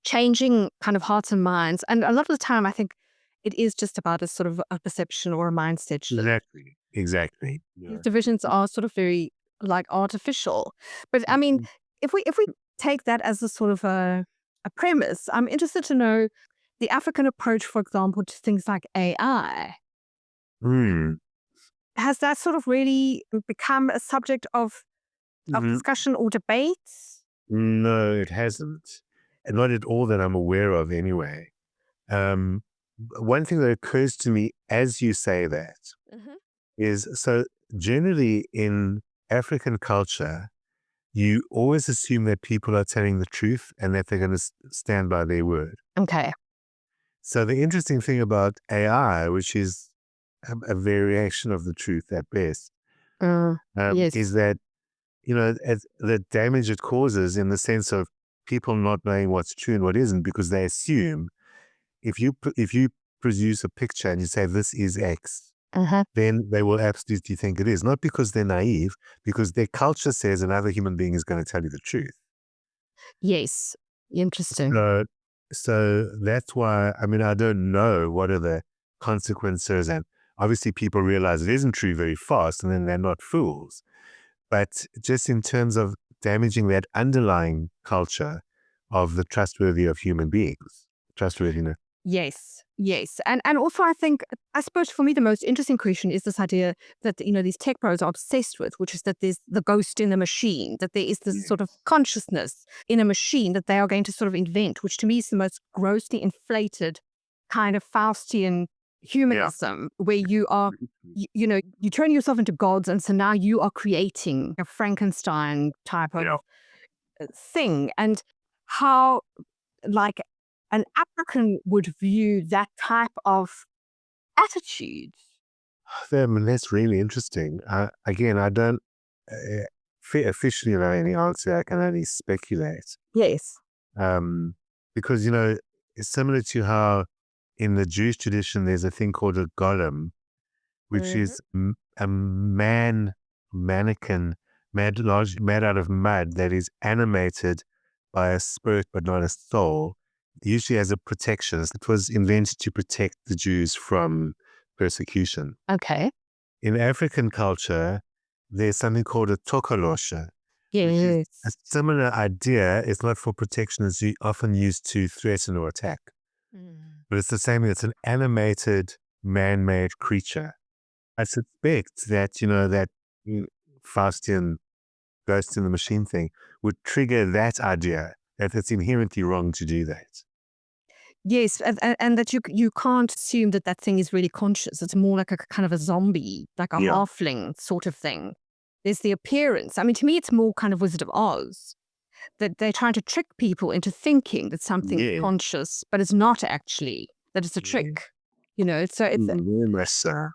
changing kind of hearts and minds. And a lot of the time, I think it is just about a sort of a perception or a mindset shift. Exactly. These divisions are sort of very like artificial. But I mean, if we take that as a sort of a premise, I'm interested to know the African approach, for example, to things like AI. Mm. Has that sort of really become a subject of Mm, discussion or debate? No, it hasn't. And not at all that I'm aware of anyway. Um, One thing that occurs to me as you say that Mhm. is, so generally in African culture, you always assume that people are telling the truth and that they're going to stand by their word. Okay. So the interesting thing about AI, which is a variation of the truth at best, is Yes. that, the damage it causes in the sense of people not knowing what's true and what isn't, because they assume if you produce a picture and you say this is X, Uh-huh. then they will absolutely think it is, not because they're naive, because their culture says another human being is going to tell you the truth. Yes. Interesting. So, so that's why, I mean, I don't know what are the consequences, and obviously people realize it isn't true very fast, and then they're not fools. But just in terms of damaging that underlying culture of the trustworthy of human beings, trustworthiness. Yes, yes. And also I think, I suppose for me, the most interesting question is this idea that, these tech pros are obsessed with, which is that there's the ghost in the machine, that there is this sort of Yes. consciousness in a machine that they are going to sort of invent, which to me is the most grossly inflated kind of Faustian Yeah. humanism, where you are, you turn yourself into gods. And so now you are creating a Frankenstein type of Yeah. thing. And how, like, an African would view that type of attitude. That's really interesting. Again, I don't officially know any answer. I can only speculate. Yes. Um, because, it's similar to how in the Jewish tradition, there's a thing called a golem, which Mhm. is a mannequin made out of mud that is animated by a spirit but not a soul, usually as a protection. It was invented to protect the Jews from persecution. Okay. In African culture, there's something called a tokolosha, which is a Yes. similar idea. It's not for protection, it's often used to threaten or attack. Mm. But it's the same thing. It's an animated, man-made creature. I suspect that, that mm, Faustian ghost in the machine thing would trigger that idea that it's inherently wrong to do that. Yes, and that you can't assume that that thing is really conscious. It's more like a kind of a zombie, like a Yeah. halfling sort of thing. There's the appearance. I mean, to me, it's more kind of Wizard of Oz, that they're trying to trick people into thinking that something's Yeah. conscious, but it's not actually, that it's a Yeah. trick. So it's Very much so.